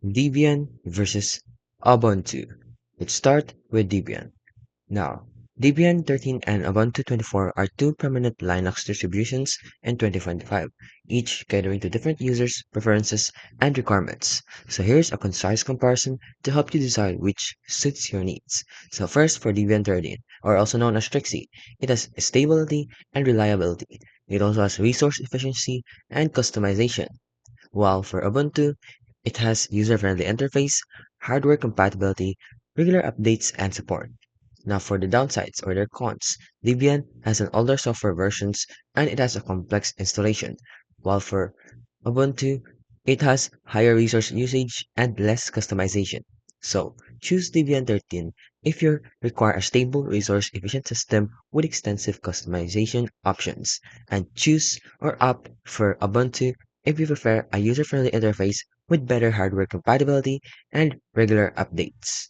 Debian versus Ubuntu. Let's start with Debian. Now, Debian 13 and Ubuntu 24 are two prominent Linux distributions in 2025, each catering to different users' preferences and requirements. So here's a concise comparison to help you decide which suits your needs. So first for Debian 13, or also known as Trixie, it has stability and reliability. It also has resource efficiency and customization. While for Ubuntu, it has user-friendly interface, hardware compatibility, regular updates, and support. Now for the downsides or their cons, Debian has an older software versions and it has a complex installation, while for Ubuntu, it has higher resource usage and less customization. So choose Debian 13 if you require a stable resource efficient system with extensive customization options, and choose or opt for Ubuntu if you prefer a user-friendly interface with better hardware compatibility and regular updates.